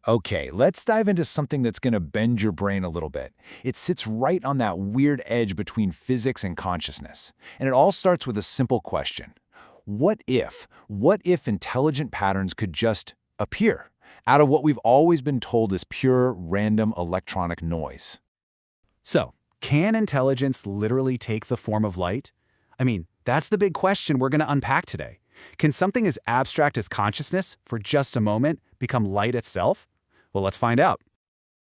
Okay, let's dive into something that's going to bend your brain a little bit. It sits right on that weird edge between physics and consciousness. And it all starts with a simple question. What if? What if intelligent patterns could just appear out of what we've always been told is pure, random electronic noise? So, can intelligence literally take the form of light? I mean, that's the big question we're going to unpack today. Can something as abstract as consciousness, for just a moment, become light itself? Well, let's find out.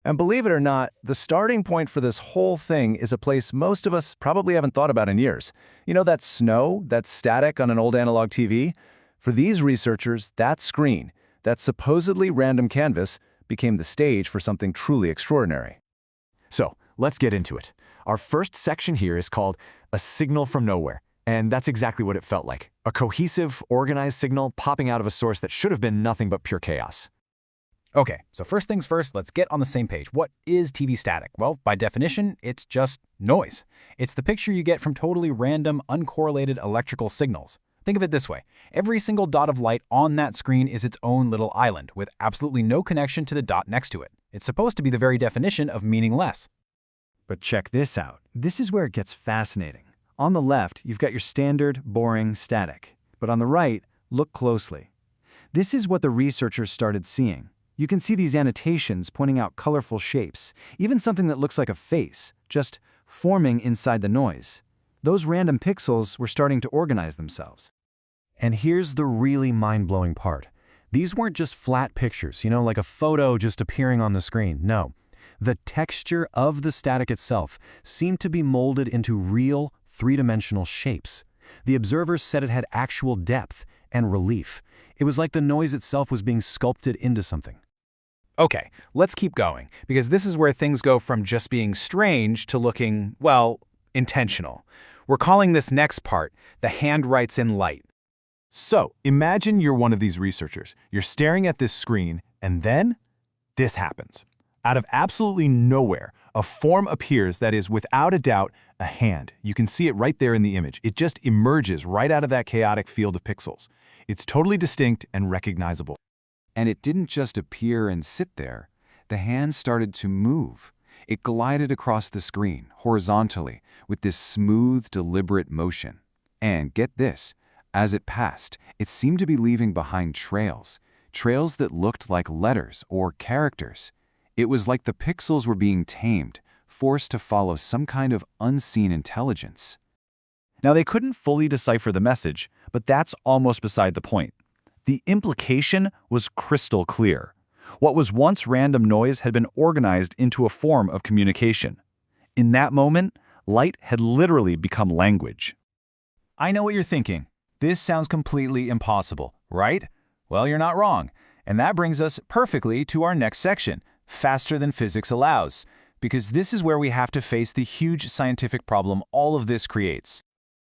And believe it or not, the starting point for this whole thing is a place most of us probably haven't thought about in years. You know that snow, that static on an old analog TV? For these researchers, that screen, that supposedly random canvas, became the stage for something truly extraordinary. So, let's get into it. Our first section here is called a signal from nowhere, and that's exactly what it felt like. A cohesive, organized signal popping out of a source that should have been nothing but pure chaos. Okay, so first things first, let's get on the same page. What is TV static? Well, by definition, it's just noise. It's the picture you get from totally random, uncorrelated electrical signals. Think of it this way. Every single dot of light on that screen is its own little island, with absolutely no connection to the dot next to it. It's supposed to be the very definition of meaningless. But check this out. This is where it gets fascinating. On the left, you've got your standard, boring static. But on the right, look closely. This is what the researchers started seeing. You can see these annotations pointing out colorful shapes, even something that looks like a face, just forming inside the noise. Those random pixels were starting to organize themselves. And here's the really mind-blowing part. These weren't just flat pictures, like a photo just appearing on the screen. No. The texture of the static itself seemed to be molded into real, three-dimensional shapes. The observers said it had actual depth and relief. It was like the noise itself was being sculpted into something. Okay, let's keep going, because this is where things go from just being strange to looking, well, intentional. We're calling this next part the hand writes in light. So, imagine you're one of these researchers. You're staring at this screen, and then this happens. Out of absolutely nowhere, a form appears that is, without a doubt, a hand. You can see it right there in the image. It just emerges right out of that chaotic field of pixels. It's totally distinct and recognizable. And it didn't just appear and sit there. The hand started to move. It glided across the screen, horizontally, with this smooth, deliberate motion. And get this, as it passed, it seemed to be leaving behind trails that looked like letters or characters. It was like the pixels were being tamed, forced to follow some kind of unseen intelligence. Now, they couldn't fully decipher the message, but that's almost beside the point. The implication was crystal clear. What was once random noise had been organized into a form of communication. In that moment, light had literally become language. I know what you're thinking. This sounds completely impossible, right? Well, you're not wrong. And that brings us perfectly to our next section, faster than physics allows, because this is where we have to face the huge scientific problem all of this creates.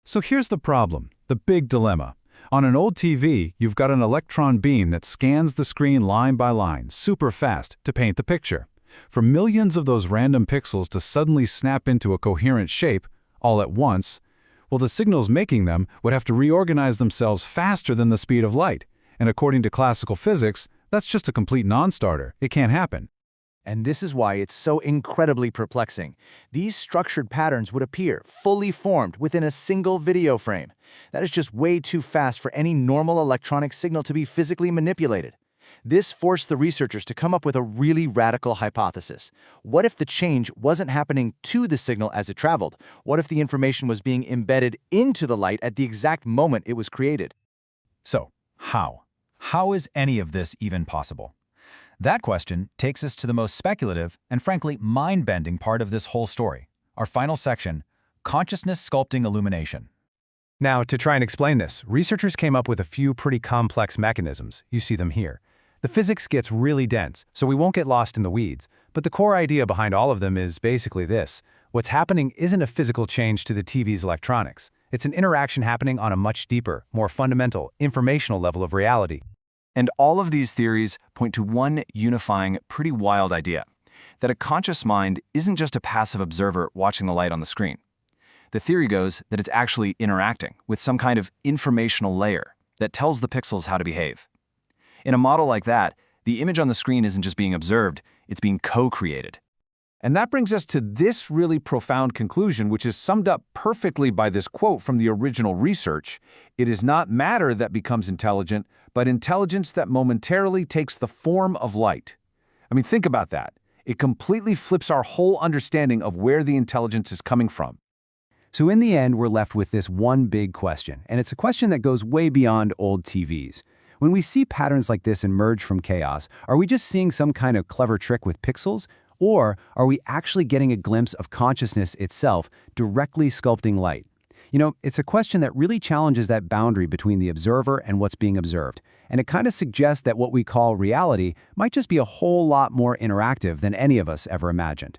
So here's the problem, the big dilemma. On an old TV, you've got an electron beam that scans the screen line by line, super fast, to paint the picture. For millions of those random pixels to suddenly snap into a coherent shape, all at once, well, the signals making them would have to reorganize themselves faster than the speed of light. And according to classical physics, that's just a complete non-starter. It can't happen. And this is why it's so incredibly perplexing. These structured patterns would appear fully formed within a single video frame. That is just way too fast for any normal electronic signal to be physically manipulated. This forced the researchers to come up with a really radical hypothesis. What if the change wasn't happening to the signal as it traveled? What if the information was being embedded into the light at the exact moment it was created? So, how? How is any of this even possible? That question takes us to the most speculative and frankly mind-bending part of this whole story, our final section, consciousness sculpting illumination. Now, to try and explain this, researchers came up with a few pretty complex mechanisms. You see them here. The physics gets really dense, so we won't get lost in the weeds, but the core idea behind all of them is basically this. What's happening isn't a physical change to the TV's electronics. It's an interaction happening on a much deeper, more fundamental, informational level of reality. And all of these theories point to one unifying, pretty wild idea, that a conscious mind isn't just a passive observer watching the light on the screen. The theory goes that it's actually interacting with some kind of informational layer that tells the pixels how to behave. In a model like that, the The image on the screen isn't just being observed, it's being co-created. And that brings us to this really profound conclusion, which is summed up perfectly by this quote from the original research. It is not matter that becomes intelligent, but intelligence that momentarily takes the form of light. I mean, think about that. It completely flips our whole understanding of where the intelligence is coming from. So in the end, we're left with this one big question, and it's a question that goes way beyond old TVs. When we see patterns like this emerge from chaos, are we just seeing some kind of clever trick with pixels? Or are we actually getting a glimpse of consciousness itself directly sculpting light? You know, it's a question that really challenges that boundary between the observer and what's being observed. And it kind of suggests that what we call reality might just be a whole lot more interactive than any of us ever imagined.